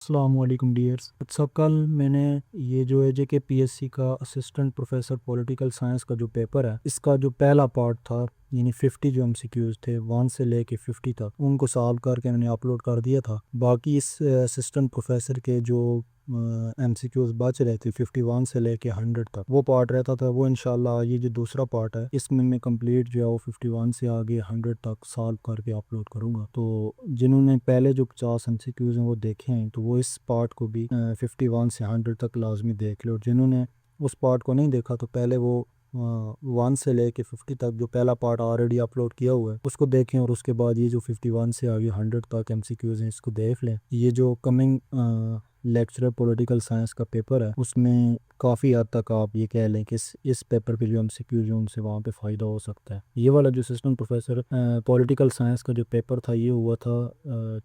السلام علیکم ڈیئرس، سب کل میں نے یہ جو ہے کہ پی ایس سی کا اسسٹنٹ پروفیسر پولیٹیکل سائنس کا جو پیپر ہے، اس کا جو پہلا پارٹ تھا، یعنی 50 جو ایم سی کیوز تھے 1 سے لے کے 50 تک، ان کو سالو کر کے میں نے اپلوڈ کر دیا تھا۔ باقی اس اسسٹنٹ پروفیسر کے جو ایم سی کیوز بچ رہے تھے 51 سے لے کے 100 تک، وہ پارٹ رہتا تھا، وہ انشاءاللہ یہ جو دوسرا پارٹ ہے اس میں کمپلیٹ جو ہے وہ 51 سے آگے 100 تک سالو کر کے اپلوڈ کروں گا۔ تو جنہوں نے پہلے جو 50 ایم سی کیوز ہیں وہ دیکھے ہیں تو وہ اس پارٹ کو بھی 51 سے 100 تک لازمی دیکھ لو، اور جنہوں نے اس پارٹ کو نہیں دیکھا تو پہلے وہ 1 سے لے کے 50 تک جو پہلا پارٹ آلریڈی اپلوڈ کیا ہوا ہے اس کو دیکھیں، اور اس کے بعد یہ جو 51 سے آگے 100 تک ایم سی کیوز ہیں اس کو دیکھ لیں۔ یہ جو کمنگ لیکچرر پولیٹیکل سائنس کا پیپر ہے اس میں کافی حد تک آپ یہ کہہ لیں کہ اس پیپر پہ جو ایم سی کیوز ہیں ان سے وہاں پہ فائدہ ہو سکتا ہے۔ یہ والا جو اسسٹنٹ پروفیسر پولیٹیکل سائنس کا جو پیپر تھا یہ ہوا تھا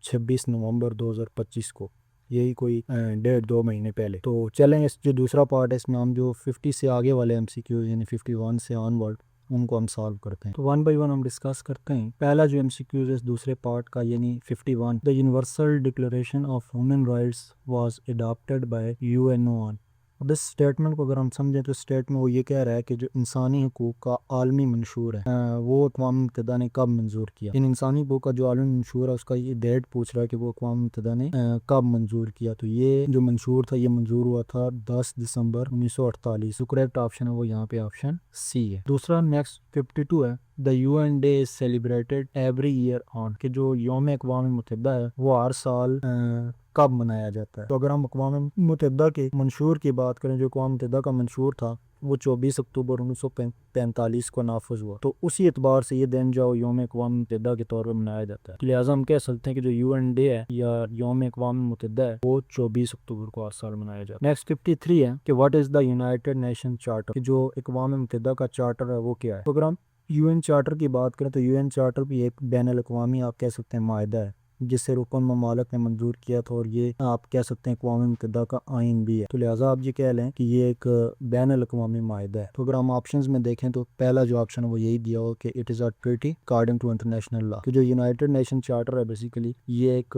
26 نومبر 2025 کو، یہی کوئی 1.5-2 مہینے پہلے۔ تو چلیں اس جو دوسرا پارٹ ہے اس میں ہم جو 50 سے آگے والے ایم سی کیوز یعنی 51 سے آن ورڈ ان کو ہم سالو کرتے ہیں۔ تو 1 بائی 1 ہم ڈسکس کرتے ہیں۔ پہلا جو ایم سی کیوز ہے اس دوسرے پارٹ کا یعنی 51، the universal declaration of human rights was adopted by U N O on. اب اس اسٹیٹمنٹ کو اگر ہم سمجھیں تو اسٹیٹمنٹ وہ یہ کہہ رہا ہے کہ جو انسانی حقوق کا عالمی منشور ہے وہ اقوام متحدہ نے کب منظور کیا۔ ان انسانی حقوق کا جو عالمی منشور ہے اس کا یہ ڈیٹ پوچھ رہا ہے کہ وہ اقوام متحدہ نے کب منظور کیا۔ تو یہ جو منشور تھا یہ منظور ہوا تھا 10 دسمبر 1948۔ جو کریکٹ آپشن ہے وہ یہاں پہ آپشن سی ہے۔ دوسرا نیکسٹ 52 ہے، the U N day is celebrated every year on, کہ جو یوم اقوام متحدہ ہے وہ ہر سال کب منایا جاتا ہے۔ تو اگر ہم اقوام متحدہ کے منشور کی بات کریں، جو اقوام متحدہ کا منشور تھا وہ 24 اکتوبر 1945 کو نافذ ہوا، تو اسی اعتبار سے یہ دن جو یوم اقوام متحدہ کے طور پر منایا جاتا ہے۔ لہٰذا ہم کہہ سکتے ہیں کہ جو یو این ڈے ہے یا یوم اقوام متحدہ ہے وہ 24 اکتوبر کو ہر سال منایا جاتا ہے۔ نیکسٹ 53 ہے کہ what is the United Nation charter, کہ جو اقوام متحدہ کا چارٹر ہے وہ کیا ہے۔ تو اگر ہم یو این چارٹر کی بات کریں تو یو این چارٹر بھی ایک بین الاقوامی آپ کہہ سکتے ہیں معاہدہ ہے جس سے رکن ممالک نے منظور کیا تھا، اور یہ آپ کہہ سکتے ہیں اقوام متحدہ کا آئین بھی ہے۔ تو لہٰذا آپ یہ کہہ لیں کہ یہ ایک بین الاقوامی معاہدہ ہے۔ تو اگر ہم آپشنز میں دیکھیں تو پہلا جو آپشن ہے وہ یہی دیا ہو کہ it is a treaty according to international law, کہ جو یونائٹڈ نیشن چارٹر ہے بیسیکلی یہ ایک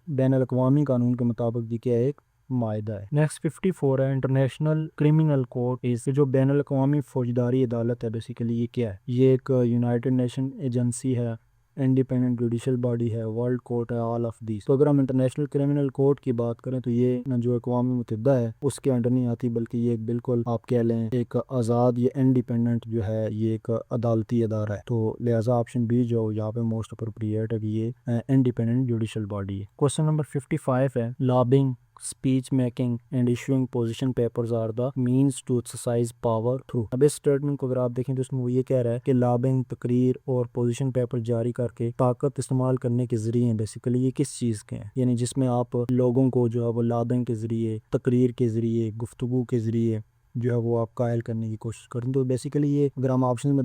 بین الاقوامی قانون کے مطابق یہ کیا ہے، ایک معاہدہ ہے۔ نیکسٹ 54 ہے، انٹرنیشنل کرمنل کورٹ از، جو بین الاقوامی فوجداری عدالت ہے بیسیکلی یہ کیا ہے، یہ ایک یونائٹڈ نیشن ایجنسی ہے، انڈیپینڈنٹ جوڈیشل باڈی ہے، ورلڈ کورٹ ہے، آل آف دیز۔ تو اگر ہم انٹرنیشنل کرمنل کورٹ کی بات کریں تو یہ جو اقوام متحدہ ہے اس کے انڈر نہیں آتی، بلکہ یہ ایک بالکل آپ کہہ لیں ایک آزاد، یہ انڈیپینڈنٹ جو ہے یہ ایک عدالتی ادارہ ہے۔ تو لہٰذا آپشن بی جو یہاں پہ موسٹ اپروپریٹ ہے کہ یہ انڈیپینڈنٹ جوڈیشل باڈی ہے۔ کوسچن نمبر 55 ہے، lobbying speech making and issuing position papers are the means to exercise power through. اب اس اسٹیٹمنٹ کو اگر آپ دیکھیں تو اس میں وہ یہ کہہ رہا ہے کہ لابنگ، تقریر اور پوزیشن پیپر جاری کر کے طاقت استعمال کرنے کے ذریعے ہیں، بیسیکلی یہ کس چیز کے ہیں، یعنی جس میں آپ لوگوں کو جو ہے وہ لابنگ کے ذریعے، تقریر کے ذریعے، گفتگو کے ذریعے جو ہے وہ آپ قائل کرنے کی کوشش کریں۔ تو بیسیکلی یہ اگر ہم آپشن میں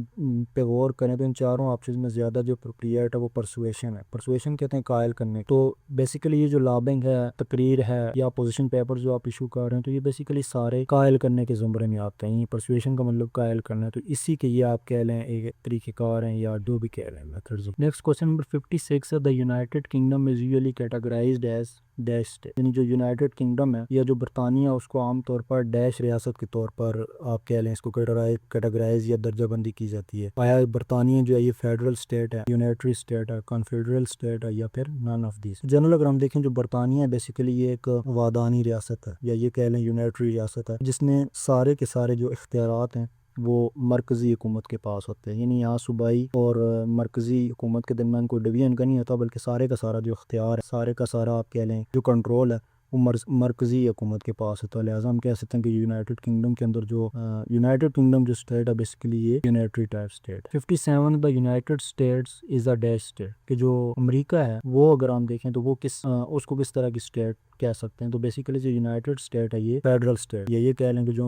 پہ غور کریں تو ان چاروں آپشن میں زیادہ جو اپروپریٹ ہے وہ پرسویشن ہے۔ پرسویشن کہتے ہیں قائل کرنے، تو بیسیکلی یہ جو لابنگ ہے، تقریر ہے یا پوزیشن پیپر جو آپ ایشو کر رہے ہیں تو یہ بیسیکلی سارے قائل کرنے کے زمرے میں آتے ہیں۔ پرسویشن کا مطلب قائل کرنا ہے، تو اسی کے یہ آپ کہہ لیں ایک طریقہ کار ہیں یا جو بھی کہہ رہے ہیں میتھڈز۔ نیکسٹ کوسچن نمبر 56 ہے، the United kingdom is usually categorised as dash state, یعنی جو یونائٹڈ کنگڈم ہے یا جو برطانیہ اس کو عام طور پر ڈیش ریاست کے طور پر آپ کہہ لیں اس کو کیٹاگرائز یا درجہ بندی کی جاتی ہے۔ آیا برطانیہ جو ہے یہ فیڈرل اسٹیٹ ہے، یونیٹری اسٹیٹ ہے، کنفیڈرل اسٹیٹ ہے، یا پھر نان آف دیز۔ جنرل اگر ہم دیکھیں جو برطانیہ ہے بیسیکلی یہ ایک وادانی ریاست ہے یا یہ کہہ لیں یونیٹری ریاست ہے، جس میں سارے کے سارے جو اختیارات ہیں وہ مرکزی حکومت کے پاس ہوتے ہیں، یعنی یہاں صوبائی اور مرکزی حکومت کے درمیان کوئی ڈویژن کا نہیں ہوتا، بلکہ سارے کا سارا جو اختیار ہے، سارے کا سارا آپ کہہ لیں جو کنٹرول ہے وہ مرکزی حکومت کے پاس ہے۔ تو لہٰذا ہم کہہ سکتے ہیں کہ یونائٹڈ کنگڈم کے اندر جو یونائٹڈ کنگڈم جو اسٹیٹ ہے بیسیکلی یہ unitary type state. 57 the United States is A dash state, کہ جو امریکہ ہے وہ اگر ہم دیکھیں تو وہ اس کو کس طرح کی اسٹیٹ کہہ سکتے ہیں، تو بیسیکلی جو یونائٹڈ اسٹیٹ ہے یہ فیڈرل اسٹیٹ، یہ کہہ لیں کہ جو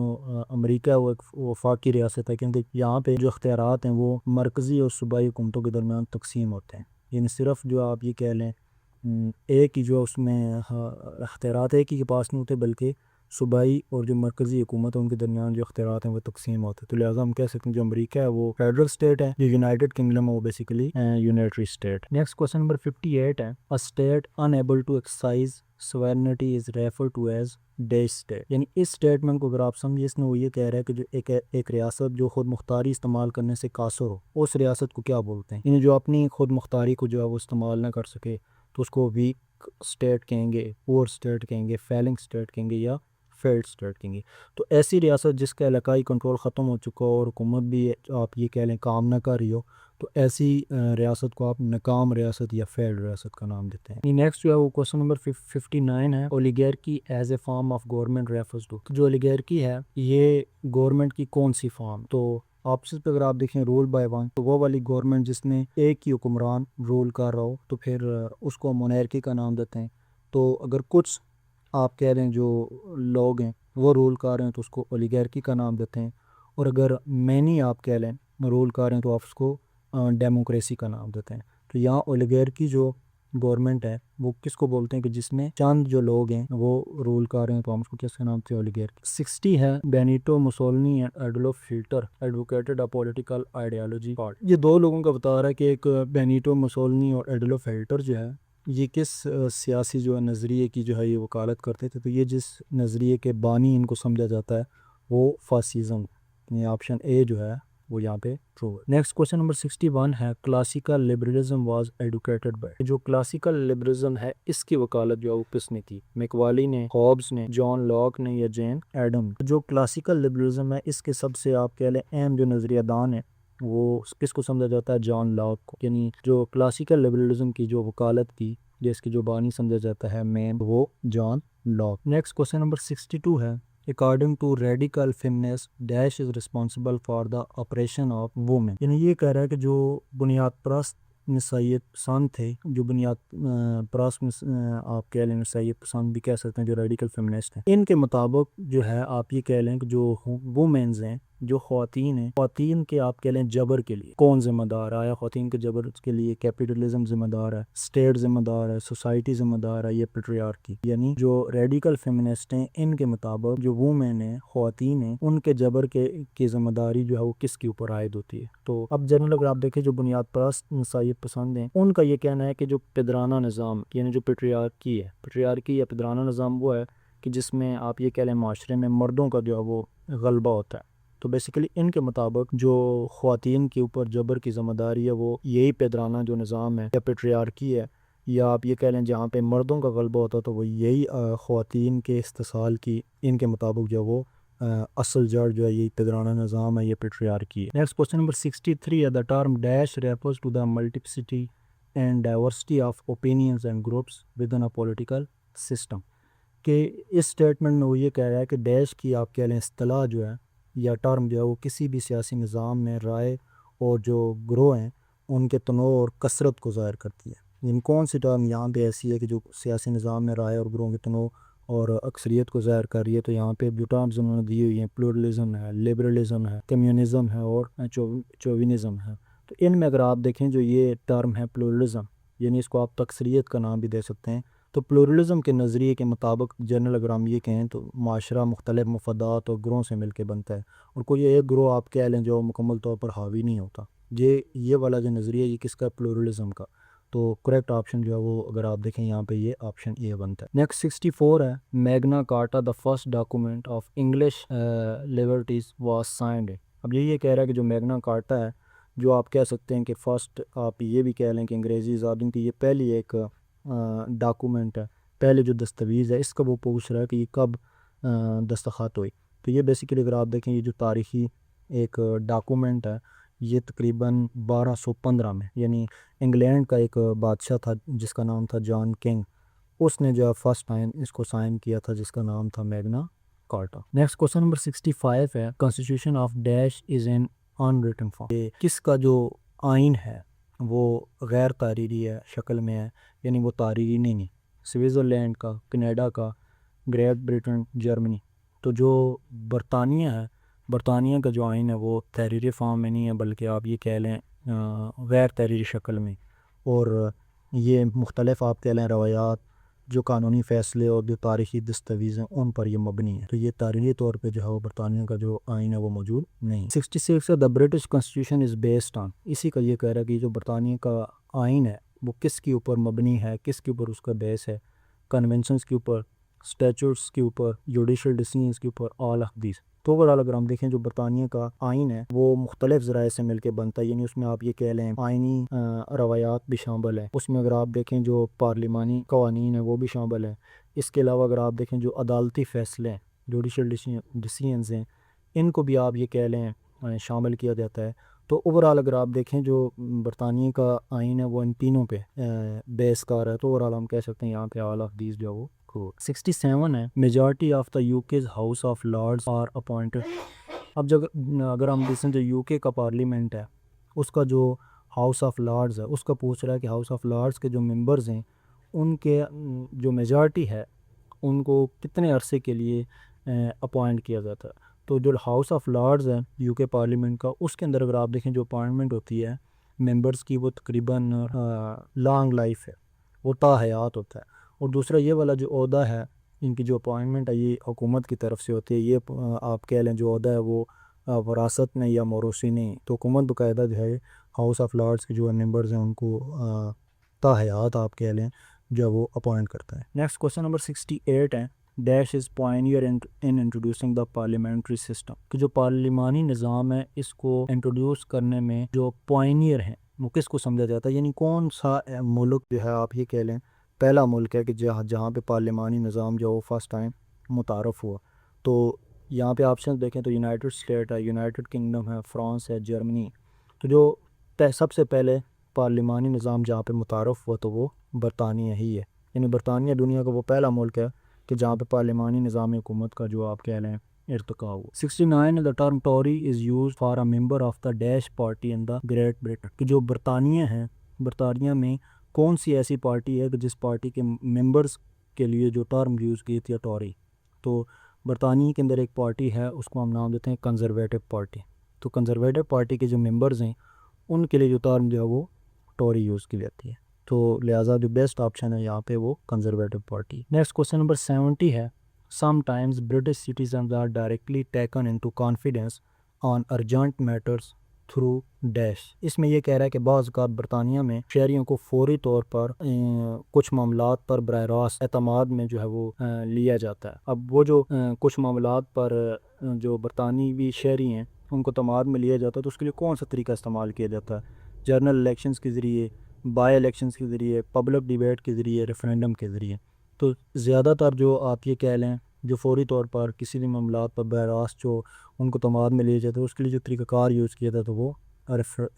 امریکہ ہے وہ ایک وفاقی ریاست ہے، کیونکہ یہاں پہ جو اختیارات ہیں وہ مرکزی اور صوبائی حکومتوں کے درمیان تقسیم ہوتے ہیں، یعنی صرف جو آپ یہ کہہ لیں ایک ہی جو اس میں اختیارات ایک ہی کے پاس نہیں ہوتے، بلکہ صوبائی اور جو مرکزی حکومت ہے ان کے درمیان جو اختیارات ہیں وہ تقسیم ہوتے ہیں. تو لہٰذا ہم کہہ سکتے ہیں جو امریکہ ہے وہ فیڈرل اسٹیٹ ہے, جو یونائٹڈ کنگڈم ہے وہ basically unitary state. Next question number 58 ہے, a state unable to exercise sovereignty is referred to as dash state. یعنی اس اسٹیٹمنٹ کو اگر آپ سمجھے, اس میں وہ یہ کہہ رہا ہے کہ جو ایک ریاست جو خود مختاری استعمال کرنے سے قاصر ہو, اس ریاست کو کیا بولتے ہیں. یعنی جو اپنی خود مختاری کو جو ہے وہ استعمال نہ کر سکے تو اس کو ویک اسٹیٹ کہیں گے, پور اسٹیٹ کہیں گے, فیلنگ اسٹیٹ کہیں گے یا فیلڈ اسٹیٹ کہیں گے. تو ایسی ریاست جس کا علاقائی کنٹرول ختم ہو چکا ہو اور حکومت بھی آپ یہ کہہ لیں کام نہ کر رہی ہو, تو ایسی ریاست کو آپ ناکام ریاست یا فیلڈ ریاست کا نام دیتے ہیں. نیکسٹ جو ہے وہ کوشچن نمبر 59 ہے, oligarchy as a form of government refers to. جو اولیگارکی ہے یہ گورنمنٹ کی کون سی فارم. تو آپشن پہ اگر آپ دیکھیں رول بائی ون, تو وہ والی گورنمنٹ جس میں ایک ہی حکمران رول کر رہا ہو تو پھر اس کو مونارکی کا نام دیتے ہیں. تو اگر کچھ آپ کہہ رہے ہیں جو لوگ ہیں وہ رول کر رہے ہیں تو اس کو اولیگارکی کا نام دیتے ہیں. اور اگر مینی آپ کہہ لیں رول کر رہے ہیں تو آپ اس کو ڈیموکریسی کا نام دیتے ہیں. تو یہاں اولیگارکی جو گورنمنٹ ہے وہ کس کو بولتے ہیں کہ جس میں چند جو لوگ ہیں وہ رول کر رہے ہیں, تو ہم اس کو کس کا نام تھے اولیگارکی. 60 ہے, Benito Mussolini and Adolf Hitler advocated a political ideology part. یہ دو لوگوں کا بتا رہا ہے کہ ایک بینیٹو موسولینی اور ایڈولف ہٹلر جو ہے یہ کس سیاسی جو ہے نظریے کی جو ہے یہ وکالت کرتے تھے. تو یہ جس نظریے کے بانی ان کو سمجھا جاتا ہے وہ فاسسزم. یہ آپشن اے جو ہے وہ یہاں پہ ٹرو ہے. نیکسٹ کوشچن نمبر 61 ہے, classical liberalism was advocated by. جو کلاسیکل لبرلزم ہے اس کی وکالت جو ہے وہ کس نے کی. میکوالی نے, ہابز نے, جان لاک نے یا جین ایڈم. جو کلاسیکل لبرلزم ہے اس کے سب سے آپ کہہ لیں اہم جو نظریہ دان ہے وہ کس کو سمجھا جاتا ہے, جان لاک کو. یعنی جو کلاسیکل لبرلزم کی جو وکالت کی جس کی جو بانی سمجھا جاتا ہے مین, وہ John Locke. Next question number 62 ہے, according to radical feminists dash is responsible for the oppression of women. یعنی یہ کہہ رہا ہے کہ جو بنیاد پرست نسائیت پسند تھے, جو بنیاد پرست آپ کہہ لیں نسائیت پسند بھی کہہ سکتے ہیں جو ریڈیکل فیمنسٹ ہیں, ان کے مطابق جو ہے آپ یہ کہہ لیں کہ جو وومنز ہیں, جو خواتین ہیں, خواتین کے آپ کہہ لیں جبر کے لیے کون ذمہ دار ہے. خواتین کے جبر کے لیے کیپیٹلزم ذمہ دار ہے, اسٹیٹ ذمہ دار ہے, سوسائٹی ذمہ دار ہے, یہ پیٹریارکی. یعنی جو ریڈیکل فیمنسٹ ہیں ان کے مطابق جو وومن ہیں, خواتین ہیں, ان کے جبر کی ذمہ داری جو ہے وہ کس کے اوپر عائد ہوتی ہے. تو اب جنرل اگر آپ دیکھیں جو بنیاد پرست نسائیت پسند ہیں ان کا یہ کہنا ہے کہ جو پدرانہ نظام یعنی جو پیٹریارکی ہے, پیٹریارکی یا پدرانہ نظام وہ ہے کہ جس میں آپ یہ کہہ لیں معاشرے میں مردوں کا جو ہے وہ غلبہ ہوتا ہے. تو بیسیکلی ان کے مطابق جو خواتین کے اوپر جبر کی ذمہ داری ہے وہ یہی پدرانہ جو نظام ہے یا پیٹریارکی ہے, یا آپ یہ کہہ لیں جہاں پہ مردوں کا غلبہ ہوتا تو وہ یہی خواتین کے استحصال کی ان کے مطابق جو وہ اصل جڑ جو ہے یہ پدرانہ نظام ہے, یہ پیٹریارکی ہے. نیکسٹ کوشچن نمبر 63 ہے, the term dash refers to the multiplicity and diversity of opinions and groups within a political system. کہ اس اسٹیٹمنٹ میں وہ یہ کہہ رہا ہے کہ ڈیش کی آپ کہہ لیں اصطلاح جو ہے یا ٹرم جو ہے وہ کسی بھی سیاسی نظام میں رائے اور جو گروہ ہیں ان کے تنوع اور کثرت کو ظاہر کرتی ہے. یعنی کون سی ٹرم یہاں پہ ایسی ہے کہ جو سیاسی نظام میں رائے اور گروہوں کے تنوع اور اکثریت کو ظاہر کر رہی ہے. تو یہاں پہ جو ٹرمز انہوں نے دی ہوئی ہیں پلورلزم ہے, لبرلزم ہے, کمیونزم ہے اور چوونزم ہے. تو ان میں اگر آپ دیکھیں جو یہ ٹرم ہے پلورلزم, یعنی اس کو آپ تکثریت کا نام بھی دے سکتے ہیں. تو پلورلزم کے نظریے کے مطابق جنرل اگر ہم یہ کہیں تو معاشرہ مختلف مفادات اور گروہوں سے مل کے بنتا ہے, اور کوئی ایک گروہ آپ کہہ لیں جو مکمل طور پر حاوی نہیں ہوتا. یہ والا جو نظریہ یہ کس کا, پلورلزم کا. تو کریکٹ آپشن جو ہے وہ اگر آپ دیکھیں یہاں پہ یہ آپشن اے بنتا ہے. نیکسٹ 64 ہے, Magna Carta the first document of English liberties was signed. اب یہ کہہ رہا ہے کہ جو میگنا کارٹا ہے جو آپ کہہ سکتے ہیں کہ فرسٹ, آپ یہ بھی کہہ لیں کہ انگریزی آزادی کی یہ پہلی ایک ڈاکومنٹ ہے, پہلے جو دستاویز ہے, اس کا وہ پوچھ رہا ہے کہ یہ کب دستخط ہوئی. تو یہ بیسیکلی اگر آپ دیکھیں یہ جو تاریخی ایک ڈاکومنٹ ہے یہ تقریباً 1215 میں, یعنی انگلینڈ کا ایک بادشاہ تھا جس کا نام تھا جان کنگ, اس نے جو فرسٹ ٹائم اس کو سائن کیا تھا جس کا نام تھا Magna Carta. Next question number 65 ہے, constitution of dash is in unwritten form. کس کا جو آئین ہے وہ غیر تحریری ہے شکل میں ہے, یعنی وہ تحریری نہیں ہے. سوئٹزرلینڈ کا, کینیڈا کا, گریٹ برٹن, جرمنی. تو جو برطانیہ ہے, برطانیہ کا جو آئین ہے وہ تحریری فارم میں نہیں ہے بلکہ آپ یہ کہہ لیں غیر تحریری شکل میں, اور یہ مختلف آپ کہہ لیں روایات جو قانونی فیصلے اور جو تاریخی دستاویز ہیں ان پر یہ مبنی ہے. تو یہ تاریخی طور پہ جو ہے وہ برطانیہ کا جو آئین ہے وہ موجود نہیں. 66 the British constitution is based on, اسی کا یہ کہہ رہا ہے کہ جو برطانیہ کا آئین ہے وہ کس کے اوپر مبنی ہے، کس کے اوپر اس کا بیس ہے. کنونشنز کے اوپر، اسٹیچوٹس کے اوپر، جوڈیشل ڈیسیژنز کے اوپر، آل آف دیز. تو اوورآل اگر ہم دیکھیں جو برطانیہ کا آئین ہے وہ مختلف ذرائع سے مل کے بنتا ہے، یعنی اس میں آپ یہ کہہ لیں آئینی روایات بھی شامل ہیں. اس میں اگر آپ دیکھیں جو پارلیمانی قوانین ہیں وہ بھی شامل ہیں. اس کے علاوہ اگر آپ دیکھیں جو عدالتی فیصلے ہیں، جوڈیشل ڈیسیژنز ہیں، ان کو بھی آپ یہ کہہ لیں شامل کیا جاتا ہے. تو اوورآل اگر آپ دیکھیں جو برطانیہ کا آئین ہے وہ ان تینوں پہ بیس کار ہے. تو اوورآل ہم کہہ سکتے ہیں یہاں پہ آل آف دیز جو وہ 67 ہے. Majority of the U K's House of Lords are appointed. اب اگر ہم دیکھیں جو یو کے کا پارلیمنٹ ہے اس کا جو ہاؤس آف لارڈز ہے اس کا پوچھ رہا ہے کہ ہاؤس آف لارڈز کے جو ممبرز ہیں ان کے جو میجارٹی ہے ان کو کتنے عرصے کے لیے اپوائنٹ کیا جاتا ہے. تو جو ہاؤس آف لارڈز ہے یو کے پارلیمنٹ کا، اس کے اندر اگر آپ دیکھیں جو اپوائنٹمنٹ ہوتی ہے ممبرز کی وہ تقریباً لانگ لائف ہے، وہ تا حیات ہوتا ہے. اور دوسرا یہ والا جو عہدہ ہے ان کی جو اپوائنٹمنٹ ہے یہ حکومت کی طرف سے ہوتی ہے. یہ آپ کہہ لیں جو عہدہ ہے وہ وراثت میں یا موروثی نہیں. تو حکومت باقاعدہ جو ہے ہاؤس آف لارڈز کے جو ممبرز ہیں ان کو تا حیات آپ کہہ لیں جو وہ اپوائنٹ کرتا ہے. نیکسٹ کوسچن نمبر 68 ہے. Dash is pioneer in introducing the parliamentary system. کہ جو پارلیمانی نظام ہے اس کو انٹروڈیوس کرنے میں جو پائنیئر ہیں وہ کس کو سمجھا جاتا ہے، یعنی کون سا ملک جو ہے آپ یہ کہہ لیں پہلا ملک ہے کہ جہاں پہ پارلیمانی نظام جو وہ فرسٹ ٹائم متعارف ہوا. تو یہاں پہ آپشن دیکھیں تو یونائٹڈ اسٹیٹ ہے، یونائٹڈ کنگڈم ہے، فرانس ہے، جرمنی. تو جو سب سے پہلے پارلیمانی نظام جہاں پہ متعارف ہوا تو وہ برطانیہ ہی ہے. یعنی برطانیہ دنیا کا وہ پہلا ملک ہے کہ جہاں پہ پارلیمانی نظام حکومت کا جو آپ کہہ لیں ارتقاء ہوا. 69 the term Tory is used for a member of the Dash party in the Great Britain. کہ جو برطانیہ ہیں، برطانیہ میں کون سی ایسی پارٹی ہے کہ جس پارٹی کے ممبرز کے لیے جو ٹرم یوز کی تھی ٹوری. تو برطانیہ کے اندر ایک پارٹی ہے اس کو ہم نام دیتے ہیں کنزرویٹو پارٹی. تو کنزرویٹو پارٹی کے جو ممبرز ہیں ان کے لیے جو ٹرم جو ہے وہ ٹوری یوز کی جاتی ہے. تو لہٰذا جو بیسٹ آپشن ہے یہاں پہ وہ Conservative Party. Next question number 70 ہے. Sometimes British citizens are directly taken into confidence on urgent matters through dash. اس میں یہ کہہ رہا ہے کہ بعض اوقات برطانیہ میں شہریوں کو فوری طور پر کچھ معاملات پر براہ راست اعتماد میں جو ہے وہ لیا جاتا ہے. اب وہ جو کچھ معاملات پر جو برطانوی شہری ہیں ان کو اعتماد میں لیا جاتا ہے تو اس کے لیے کون سا طریقہ استعمال کیا جاتا ہے؟ جنرل الیکشنز کے ذریعے، بائی الیکشنز کے ذریعے، پبلک ڈیبیٹ کے ذریعے، ریفرینڈم کے ذریعے. تو زیادہ تر جو آپ یہ کہہ لیں جو فوری طور پر کسی بھی معاملات پر براہ راست جو ان کو اعتماد میں لیا جاتا ہے اس کے لیے جو طریقہ کار یوز کیا جاتا ہے وہ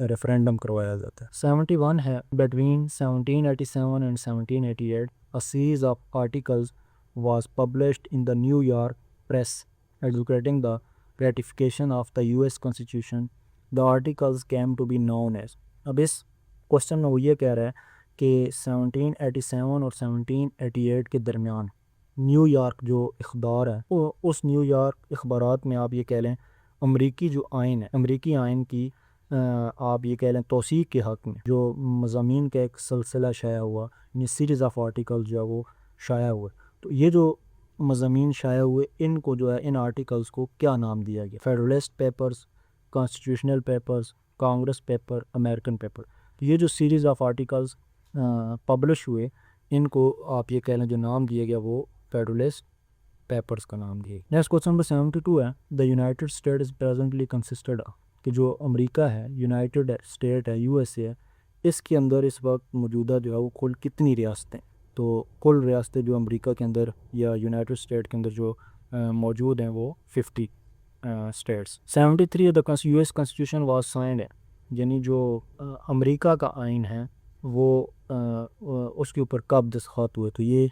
ریفرینڈم کروایا جاتا ہے. 71 ہے. Between 1787 and 1788 a series of articles was published in the New York press advocating the ratification of the US Constitution. The articles came to be known as. اب اس کوسچن میں وہ یہ کہہ رہا ہے کہ 1787 اور 1788 کے درمیان نیو یارک جو اخبار ہے وہ اس نیو یارک اخبارات میں آپ یہ کہہ لیں امریکی جو آئین ہے، امریکی آئین کی آپ یہ کہہ لیں توثیق کے حق میں جو مضامین کا ایک سلسلہ شائع ہوا، یعنی سیریز آف آرٹیکل جو ہے وہ شائع ہوئے. تو یہ جو مضامین شائع ہوئے ان کو جو ہے ان آرٹیکلز کو کیا نام دیا گیا؟ Federalist papers, constitutional papers, Congress paper, American paper. یہ جو سیریز آف آرٹیکلز پبلش ہوئے ان کو آپ یہ کہہ لیں جو نام دیا گیا وہ فیڈرلسٹ پیپرز کا نام دیا گیا. نیکسٹ کوسچن نمبر 72 ہے. The United state is presently consisted of. کہ جو امریکہ ہے، یونائٹڈ اسٹیٹ ہے، یو ایس اے ہے، اس کے اندر اس وقت موجودہ جو ہے وہ کل کتنی ریاستیں؟ تو کل ریاستیں جو امریکہ کے اندر یا یونائٹڈ اسٹیٹ کے اندر جو موجود ہیں وہ 50 states. 73 the U S constitution was signed. یعنی جو امریکہ کا آئین ہے وہ اس کے اوپر کب دستخط ہوئے؟ تو یہ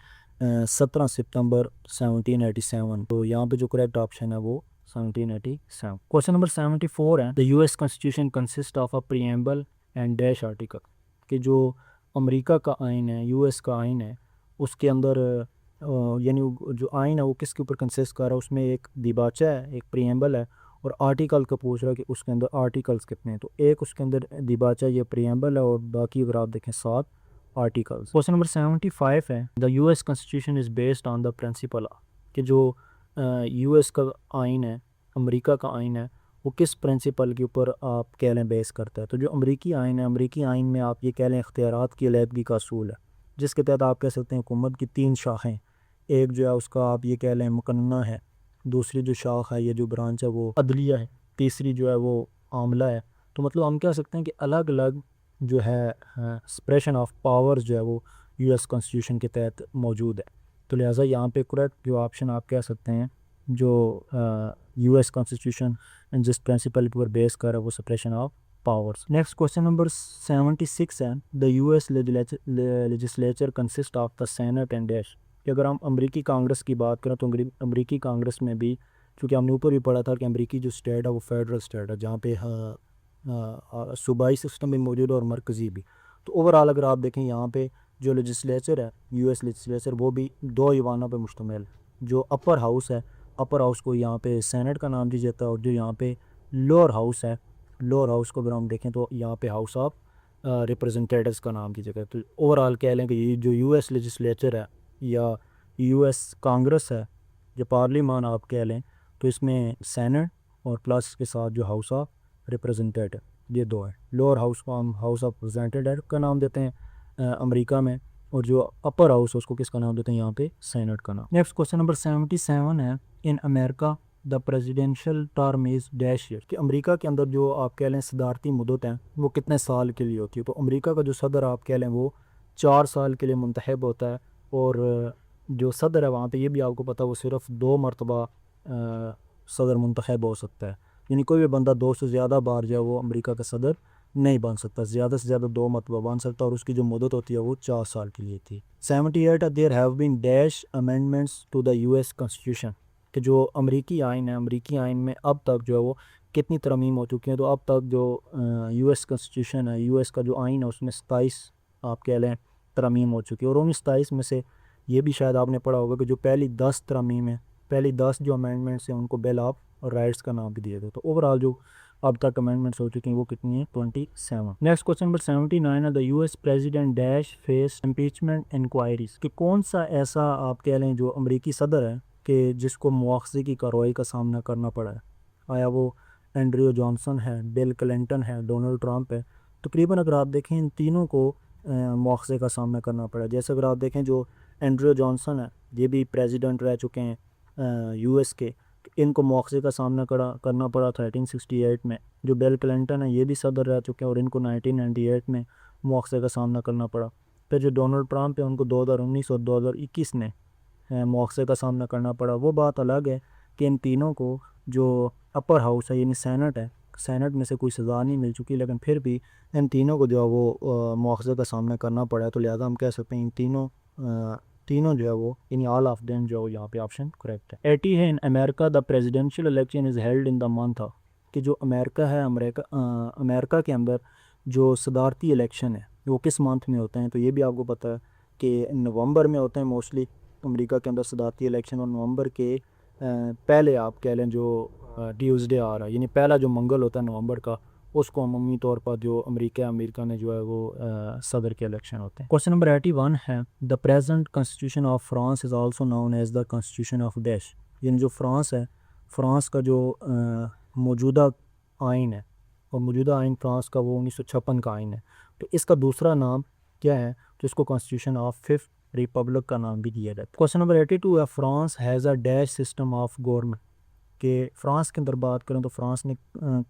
17 ستمبر 1787. تو یہاں پہ جو کریکٹ آپشن ہے وہ 1787. کوسچن نمبر 74 ہے. The U S constitution consist of a preamble and dash article. کہ جو امریکہ کا آئین ہے، یو ایس کا آئین ہے، اس کے اندر یعنی جو آئین ہے وہ کس کے اوپر کنسسٹ کر رہا ہے؟ اس میں ایک دیباچہ ہے، ایک پریمبل ہے، اور آرٹیکل کا پوچھ رہا ہے کہ اس کے اندر آرٹیکلز کتنے ہیں. تو ایک اس کے اندر دیباچہ یہ پریمبل ہے اور باقی اگر آپ دیکھیں 7 articles. Question number 75 ہے the US constitution is based on the principle کہ جو US کا آئین ہے، امریکہ کا آئین ہے، وہ کس پرنسپل کے اوپر آپ کہہ لیں بیس کرتا ہے. تو جو امریکی آئین ہے، امریکی آئین میں آپ یہ کہہ لیں اختیارات کی علیحدگی کا اصول ہے، جس کے تحت آپ کہہ سکتے ہیں حکومت کی 3 شاخیں. ایک جو ہے اس کا آپ یہ کہہ لیں مقننہ ہے، دوسری جو شاخ ہے یہ جو برانچ ہے وہ عدلیہ ہے، تیسری جو ہے وہ عاملہ ہے. تو مطلب ہم کہہ سکتے ہیں کہ الگ الگ جو ہے سپریشن آف پاورز جو ہے وہ US کانسٹیٹیوشن کے تحت موجود ہے. تو لہٰذا یہاں پہ کریکٹ جو آپشن آپ کہہ سکتے ہیں جو US کانسٹیٹیوشن جس پرنسپل پر بیس کر ہے وہ separation of powers. Next question number 76 ہے the US legislature consist of the Senate and dash. کہ اگر ہم امریکی کانگریس کی بات کریں تو امریکی کانگریس میں بھی، چونکہ ہم نے اوپر بھی پڑھا تھا کہ امریکی جو اسٹیٹ ہے وہ فیڈرل اسٹیٹ ہے جہاں پہ صوبائی سسٹم بھی موجود ہے اور مرکزی بھی. تو اوورآل اگر آپ دیکھیں یہاں پہ جو لیجسلیچر ہے US لیجسلیچر وہ بھی 2 ایوانوں پہ مشتمل ہے. جو اپر ہاؤس ہے، اپر ہاؤس کو یہاں پہ سینٹ کا نام دیا جاتا ہے، اور جو یہاں پہ لوور ہاؤس ہے، لوور ہاؤس کو اگر ہم دیکھیں تو یہاں پہ ہاؤس آف ریپرزنٹیٹیوز کا نام دی جاتا ہے. تو اوورآل کہہ لیں کہ یہ جو US لیجسلیچر ہے یا US کانگریس ہے، جو پارلیمان آپ کہہ لیں، تو اس میں سینٹ اور پلس کے ساتھ جو ہاؤس آف ریپرزنٹیٹیو یہ 2 ہیں. لوور ہاؤس کو ہم ہاؤس آف ریپرزنٹیٹیو کا نام دیتے ہیں امریکہ میں، اور جو اپر ہاؤس ہے اس کو کس کا نام دیتے ہیں یہاں پہ سینٹ کا نام. نیکسٹ کوسچن نمبر 77 ہے in America the presidential term is dash year. کہ امریکہ کے اندر جو آپ کہہ لیں صدارتی مدت ہیں وہ کتنے سال کے لیے ہوتی ہے. تو امریکہ کا جو صدر آپ کہہ لیں وہ 4 سال کے لیے منتخب ہوتا ہے، اور جو صدر ہے وہاں پہ یہ بھی آپ کو پتہ وہ صرف 2 مرتبہ صدر منتخب ہو سکتا ہے. یعنی کوئی بھی بندہ 2 سے زیادہ بار جو ہے وہ امریکہ کا صدر نہیں بن سکتا، زیادہ سے زیادہ 2 مرتبہ بن سکتا، اور اس کی جو مدت ہوتی ہے وہ 4 سال کے لیے تھی. 78 there have been dash amendments to the US constitution. کہ جو امریکی آئین ہے، امریکی آئین میں اب تک جو ہے وہ کتنی ترمیم ہو چکی ہیں. تو اب تک جو US کانسٹیٹیوشن ہے، US کا جو آئین ہے، اس میں 27 آپ کہہ لیں ترمیم ہو چکی ہے. اور ان 27 میں سے یہ بھی شاید آپ نے پڑھا ہوگا کہ جو پہلی 10 ترمیم ہیں، پہلی 10 جو امینڈمنٹس ہیں ان کو بل آف رائٹس کا نام بھی دیا گیا. تو اوورآل جو اب تک امینڈمنٹس ہو چکی ہیں وہ کتنی ہیں؟ 27. نیکسٹ کوسچن نمبر 79 ہے the US president dash face impeachment inquiries. کہ کون سا ایسا آپ کہہ لیں جو امریکی صدر ہے کہ جس کو مواخذے کی کارروائی کا سامنا کرنا پڑا ہے؟ آیا وہ اینڈریو جانسن ہے، بل کلنٹن ہے، ڈونلڈ ٹرمپ ہے؟ تقریباً اگر آپ دیکھیں ان تینوں کو مواخذے کا سامنا کرنا پڑا ہے. جیسے اگر آپ دیکھیں جو اینڈریو جانسن ہے یہ بھی پریزیڈنٹ رہ چکے ہیں US کے، ان کو مواخذے کا سامنا کرنا پڑا تھا 1868 میں. جو بل کلنٹن ہے یہ بھی صدر رہ چکے ہیں اور ان کو 1998 میں مواخذے کا سامنا کرنا پڑا. پھر جو ڈونلڈ ٹرمپ ہے ان کو 2019 اور 2021 میں مواخذے کا سامنا کرنا پڑا. وہ بات الگ ہے کہ ان تینوں کو جو اپر ہاؤس ہے یعنی سینٹ ہے، سینٹ میں سے کوئی سزا نہیں مل چکی، لیکن پھر بھی ان تینوں کو جو ہے وہ مواخذے کا سامنا کرنا پڑا ہے. تو لہٰذا ہم کہہ سکتے ہیں ان تینوں جو ہے وہ یعنی آل آف دیم جو ہے یہاں پہ آپشن کریکٹ ہے. 80 ہے in America the presidential election is held in the month of. کہ جو امریکہ ہے، امریکہ کے اندر جو صدارتی الیکشن ہے وہ کس منتھ میں ہوتے ہیں؟ تو یہ بھی آپ کو پتہ ہے کہ نومبر میں ہوتے ہیں موسٹلی امریکہ کے اندر صدارتی الیکشن. اور نومبر کے پہلے آپ کہہ لیں جو ٹیوزڈے آ رہا ہے، یعنی پہلا جو منگل ہوتا ہے نومبر کا، اس کو عمومی طور پر جو امریکہ میں جو ہے وہ صدر کے الیکشن ہوتے ہیں. کوسچن نمبر 81 ہے the present constitution of France is also known as the constitution of dash. یعنی جو فرانس ہے، فرانس کا جو موجودہ آئین ہے، اور موجودہ آئین فرانس کا وہ 1956 کا آئین ہے، تو اس کا دوسرا نام کیا ہے؟ تو اس کو کانسٹیٹیوشن آف 5th ریپبلک کا نام بھی دیا جاتا ہے. کوسچن نمبر 82 ہے France has A dash system of government. کہ فرانس کے اندر بات کریں تو فرانس نے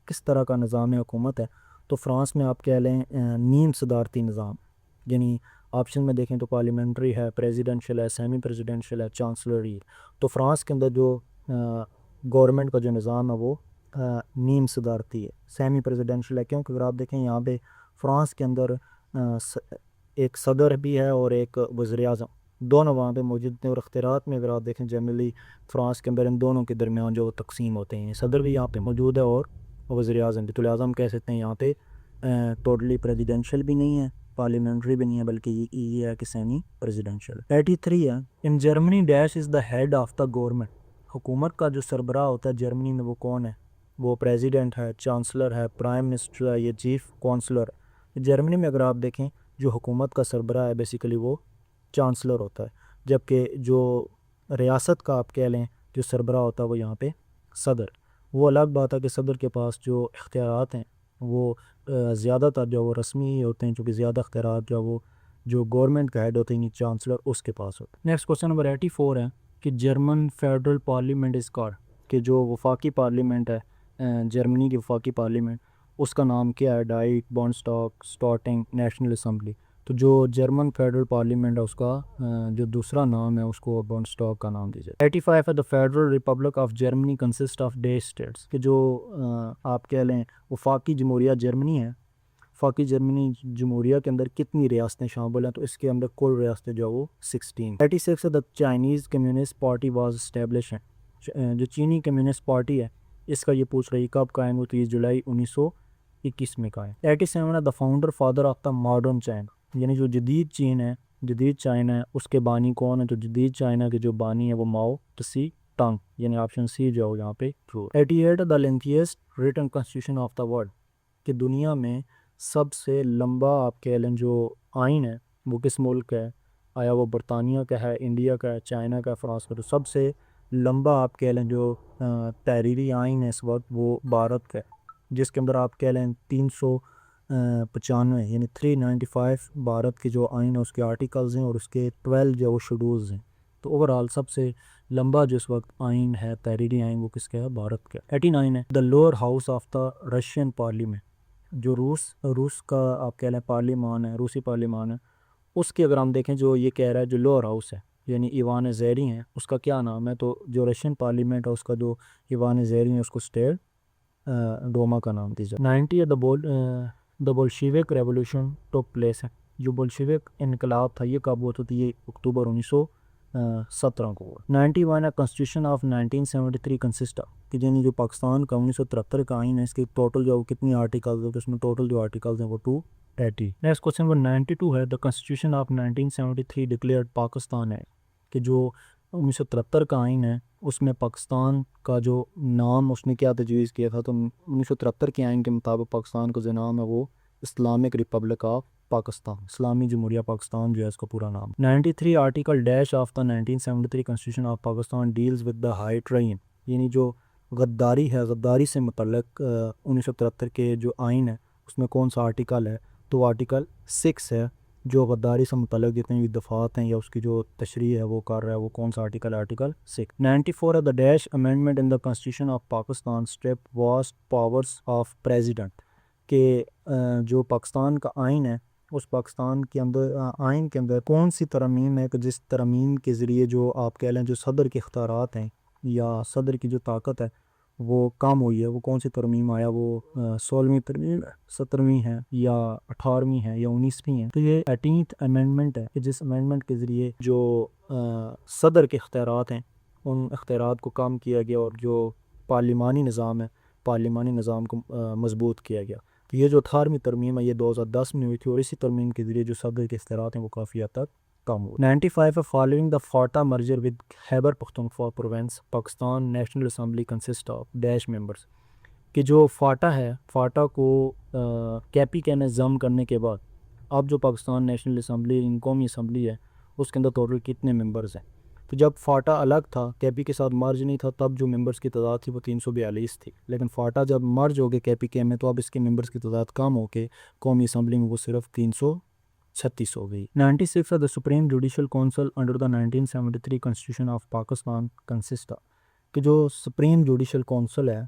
کس طرح کا نظام حکومت ہے؟ تو فرانس میں آپ کہہ لیں نیم صدارتی نظام، یعنی آپشن میں دیکھیں تو پارلیمنٹری ہے، پریزیڈنشیل ہے، سیمی پریزیڈنشیل ہے، چانسلری ہے. تو فرانس کے اندر جو گورنمنٹ کا جو نظام ہے وہ نیم صدارتی ہے، سیمی پریزیڈنشیل ہے. کیونکہ اگر آپ دیکھیں یہاں پہ فرانس کے اندر ایک صدر بھی ہے اور ایک وزیر اعظم، دونوں وہاں پہ موجود ہیں. اور اختیارات میں اگر آپ دیکھیں جنرلی فرانس کے اندر ان دونوں کے درمیان جو تقسیم ہوتے ہیں، صدر بھی یہاں پہ موجود ہے اور وزیر اعظم بھی. تو لہٰذا ہم کہہ سکتے ہیں یہاں پہ ٹوٹلی پریزیڈنشیل بھی نہیں ہے، پارلیمنٹری بھی نہیں ہے، بلکہ یہ ہے کہ سیمی پریزیڈنشیل. 83 ہے in Germany dash is the head of the government. حکومت کا جو سربراہ ہوتا ہے جرمنی میں وہ کون ہے؟ وہ پریزیڈنٹ ہے، چانسلر ہے، پرائم منسٹر ہے، یہ چیف کونسلر. جرمنی میں اگر آپ دیکھیں جو حکومت کا سربراہ ہے بیسیکلی وہ چانسلر ہوتا ہے، جبکہ جو ریاست کا آپ کہہ لیں جو سربراہ ہوتا ہے وہ یہاں پہ صدر. وہ الگ بات ہے کہ صدر کے پاس جو اختیارات ہیں وہ زیادہ تر جو وہ رسمی ہی ہوتے ہیں، چونکہ زیادہ اختیارات جو گورنمنٹ کا ہیڈ ہوتے ہیں چانسلر اس کے پاس ہوتے ہیں. نیکسٹ کوسچن نمبر 84 ہے کہ German federal parliament is called, کہ جو وفاقی پارلیمنٹ ہے جرمنی کی وفاقی پارلیمنٹ، اس کا نام کیا ہے؟ Diet, Bundestag, Storting, national assembly. تو جو جرمن فیڈرل پارلیمنٹ ہے اس کا جو دوسرا نام ہے اس کو بونسٹاگ کا نام دیجیے. 85 ہے the federal republic of Germany consist of the states, کہ جو آپ کہہ لیں وفاقی جمہوریہ جرمنی ہے، وفاقی جرمنی جمہوریہ کے اندر کتنی ریاستیں شامل ہیں؟ تو اس کے اندر کل ریاستیں جو وہ 16. 86 ہے the Chinese communist party was establish, جو چینی کمیونسٹ پارٹی ہے اس کا یہ پوچھ رہی کب قائم ہوئی؟ 30 جولائی 1921 میں قائم. 87 ہے the founder father of the modern China, یعنی جو جدید چین ہے، جدید چائنا ہے، اس کے بانی کون ہے؟ تو جدید چائنا کے جو بانی ہے وہ ماؤ تسی ٹنگ، یعنی آپشن سی جو یہاں پہ true. 88 the lengthiest written constitution of the world, کہ دنیا میں سب سے لمبا آپ کہہ لیں جو آئین ہے وہ کس ملک ہے؟ آیا وہ برطانیہ کا ہے، انڈیا کا ہے، چائنا کا ہے، فرانس کا؟ تو سب سے لمبا آپ کہہ لیں جو تحریری آئین ہے اس وقت وہ بھارت کا ہے، جس کے اندر آپ کہہ لیں 395 یعنی 395 بھارت کے جو آئین ہے اس کے آرٹیکلز ہیں اور اس کے 12 جو وہ شیڈولز ہیں. تو اوورال سب سے لمبا جو اس وقت آئین ہے تحریری آئین وہ کس کا ہے؟ بھارت کا. 89 ہے the lower house of the Russian parliament, جو روس کا آپ کہہ لیں پارلیمان ہے، روسی پارلیمان ہے، اس کی اگر ہم دیکھیں جو یہ کہہ رہا ہے جو لوور ہاؤس ہے یعنی ایوان زیری ہیں، اس کا کیا نام ہے؟ تو جو رشین پارلیمنٹ ہے اس کا جو ایوان زیری ہیں اس کو اسٹیٹ ڈوما کا نام دیجیے. 90 ہے دا بولشیوک ریولوشن ٹوک پلیس ہے، جو بولشیوک انقلاب تھا یہ کب ہوا تھا؟ یہ اکتوبر 1917 کو ہوا. 91 ہے کنسٹیٹیوشن آف 1973 کنسسٹ آف، کہ یعنی جو پاکستان کا 1973 کا آئین ہے اس کے ٹوٹل جو کتنی آرٹیکلز ہیں؟ تو اس میں ٹوٹل جو آرٹیکلز ہیں وہ 280. نیکسٹ کوسچن نمبر 92 ہے دا کنسٹیٹیوشن آف 1973 ڈکلیئرڈ پاکستان ہے، کہ جو 1973 کا آئین ہے اس میں پاکستان کا جو نام اس نے کیا تجویز کیا تھا؟ تو 1973 کے آئین کے مطابق پاکستان کا جو نام ہے وہ اسلامک ریپبلک آف پاکستان، اسلامی جمہوریہ پاکستان جو ہے اس کا پورا نام. 93 article dash of the 1973 constitution of Pakistan deals with the high train, یعنی جو غداری ہے، غداری سے متعلق 1973 کے جو آئین ہے اس میں کون سا آرٹیکل ہے؟ تو آرٹیکل 6 ہے، جو غداری سے متعلق جتنے بھی دفعات ہیں یا اس کی جو تشریح ہے وہ کر رہا ہے، وہ کون سا آرٹیکل ہے؟ آرٹیکل 6. 94 ہے the dash amendment in the constitution of Pakistan step vast powers of president, کہ جو پاکستان کا آئین ہے اس پاکستان کے اندر آئین کے اندر کون سی ترمیم ہے کہ جس ترمیم کے ذریعے جو آپ کہہ لیں جو صدر کے اختیارات ہیں یا صدر کی جو طاقت ہے وہ کم ہوئی ہے؟ وہ کون سی ترمیم آیا؟ وہ 16ویں ترمیم ہے، 17ویں ہے یا 18ویں ہے یا 19ویں ہے؟ تو یہ 18th امینڈمنٹ ہے کہ جس امینڈمنٹ کے ذریعے جو صدر کے اختیارات ہیں ان اختیارات کو کم کیا گیا اور جو پارلیمانی نظام ہے پارلیمانی نظام کو مضبوط کیا گیا. تو یہ جو 18ویں ترمیم ہے یہ 2010 میں ہوئی تھی اور اسی ترمیم کے ذریعے جو صدر کے اختیارات ہیں وہ کافی حد تک کم ہوئے. 95 ہے following the FATA merger with Khyber Pakhtunkhwa province Pakistan national assembly consist of dash members, کہ جو فاٹا ہے، فاٹا کو کیپی کے میں ضم کرنے کے بعد اب جو پاکستان نیشنل اسمبلی قومی اسمبلی ہے اس کے اندر ٹوٹل کتنے ممبرز ہیں؟ تو جب فاٹا الگ تھا، کیپی کے ساتھ مرج نہیں تھا، تب جو ممبرز کی تعداد تھی وہ 342 تھی، لیکن فاٹا جب مرج ہو گئے کیپی کے میں تو اب اس کے ممبرز کی تعداد کم ہو کے قومی اسمبلی میں وہ صرف 336 ہو گئی. 96 ہے the supreme judicial council under the 1973 constitution of Pakistan consist, کہ جو سپریم جوڈیشل کونسل ہے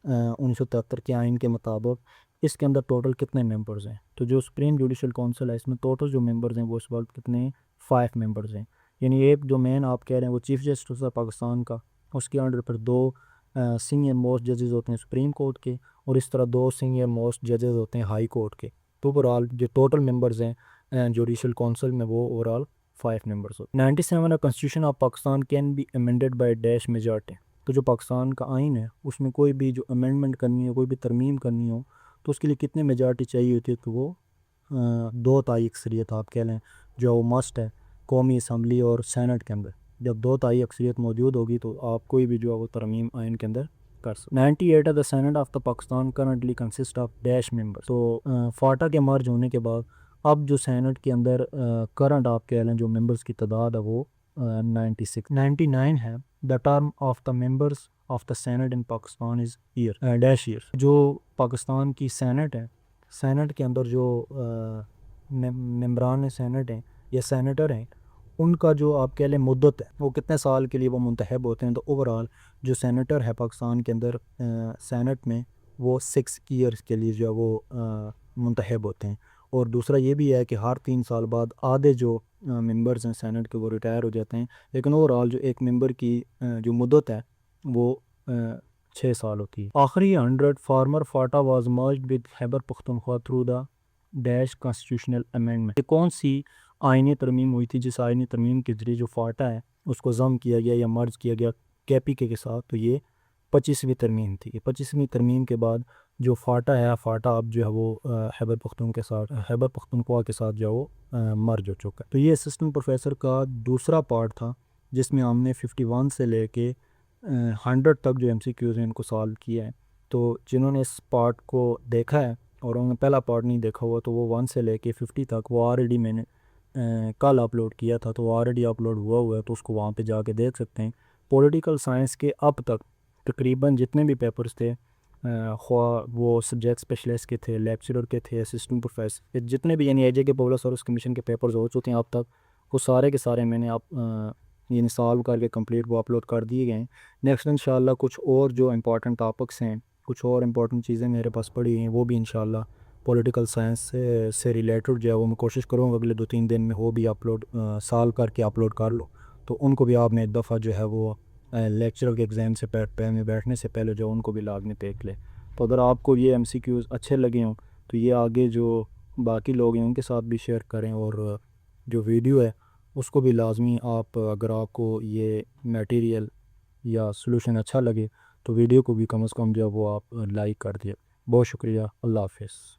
1973 کے آئین کے مطابق اس کے اندر ٹوٹل کتنے ممبرز ہیں؟ تو جو سپریم جوڈیشل کونسل ہے اس میں ٹوٹل جو ممبرز ہیں وہ اس وقت کتنے 5 ممبرز ہیں، یعنی ایک جو مین آپ کہہ رہے ہیں وہ چیف جسٹس ہے پاکستان کا، اس کے انڈر پر 2 سینئر موسٹ ججز ہوتے ہیں سپریم کورٹ کے اور اس طرح 2 سینئر موسٹ ججز ہوتے ہیں ہائی کورٹ کے. تو اوورال جو ٹوٹل ممبرز ہیں جوڈیشل کونسل میں وہ اوورال 5 ممبرز ہوتے ہیں. 97 constitution of Pakistan can be amended by dash majority, تو جو پاکستان کا آئین ہے اس میں کوئی بھی جو امینڈمنٹ کرنی ہو، کوئی بھی ترمیم کرنی ہو تو اس کے لیے کتنے میجارٹی چاہیے ہوتی ہے؟ تو وہ 2 تہائی اکثریت آپ کہہ لیں جو وہ مسٹ ہے قومی اسمبلی اور سینٹ کے اندر. جب 2 تہائی اکثریت موجود ہوگی تو آپ کوئی بھی جو ہے وہ ترمیم آئین کے اندر کر سکتے. 98 ہے the senate of the Pakistan currently consist of dash member, تو فاٹا کے مرج ہونے کے بعد اب جو سینٹ کے اندر کرنٹ آپ کہہ لیں جو ممبرس کی تعداد ہے وہ 99 ہے. The term of the members of the senate in Pakistan is year dash year. جو پاکستان کی سینٹ ہے، سینٹ کے اندر جو ممبران سینٹ ہیں یا سینیٹر ہیں، ان کا جو آپ کہہ لیں مدت ہے وہ کتنے سال کے لیے وہ منتخب ہوتے ہیں. تو اوورال جو سینیٹر ہے پاکستان کے اندر سینٹ میں وہ 6 ایئرس کے لیے جو ہے وہ منتخب ہوتے ہیں. اور دوسرا یہ بھی ہے کہ ہر 3 سال بعد آدھے جو ممبرز ہیں سینٹ کے وہ ریٹائر ہو جاتے ہیں. لیکن اوورال جو ایک ممبر کی جو مدت ہے وہ 6 سال ہوتی ہے. آخری 100 former FATA was merged with Khyber Pakhtunkhwa through the dash constitutional amendment. یہ کون سی آئینی ترمیم ہوئی تھی جس آئینی ترمیم کے ذریعے جو فاٹا ہے اس کو ضم کیا گیا یا مرج کیا گیا کے پی کے ساتھ؟ تو یہ 25ویں ترمیم تھی. 25ویں ترمیم کے بعد جو فاٹا ہے، فاٹا اب جو ہے وہ خیبر پختونخوا کے ساتھ جو ہے وہ مرج ہو چکا ہے. تو یہ اسسٹنٹ پروفیسر کا دوسرا پارٹ تھا جس میں ہم نے 51 سے لے کے 100 تک جو MCQs ہیں ان کو سالو کیا ہے. تو جنہوں نے اس پارٹ کو دیکھا ہے اور انہوں نے پہلا پارٹ نہیں دیکھا ہوا تو وہ 1 سے لے کے 50 تک وہ آلریڈی میں نے کل اپلوڈ کیا تھا، تو وہ آلریڈی اپلوڈ ہوا ہے، تو اس کو وہاں پہ جا کے دیکھ سکتے ہیں. پولیٹیکل سائنس کے اب تک تقریباً جتنے بھی پیپرز تھے، خواہ وہ سبجیکٹ اسپیشلسٹ کے تھے، لیکچرر کے تھے، اسسٹنٹ پروفیسر، جتنے بھی یعنی AJ کے پبلک سروس کمیشن کے پیپرز ہو چکے ہیں اب تک، وہ سارے کے سارے میں نے یعنی سالو کر کے کمپلیٹ وہ اپلوڈ کر دیے گئے ہیں. نیکسٹ انشاءاللہ کچھ اور جو امپورٹنٹ ٹاپکس ہیں، کچھ اور امپورٹنٹ چیزیں میرے پاس پڑھی ہیں، وہ بھی انشاءاللہ پولیٹیکل سائنس سے ریلیٹڈ جو ہے وہ میں کوشش کروں گا اگلے 2-3 دن میں وہ بھی اپلوڈ سالو کر کے اپلوڈ کر لو. تو ان کو بھی آپ نے ایک دفعہ جو ہے وہ لیکچرر کے ایگزام سے پہلے بیٹھنے سے پہلے جو ان کو بھی لازمی دیکھ لے. تو اگر آپ کو یہ MCQs اچھے لگے ہوں تو یہ آگے جو باقی لوگ ہیں ان کے ساتھ بھی شیئر کریں، اور جو ویڈیو ہے اس کو بھی لازمی آپ، اگر آپ کو یہ میٹیریل یا سلوشن اچھا لگے تو ویڈیو کو بھی کم از کم جو ہے وہ آپ لائک کر دیں. بہت شکریہ. اللہ حافظ.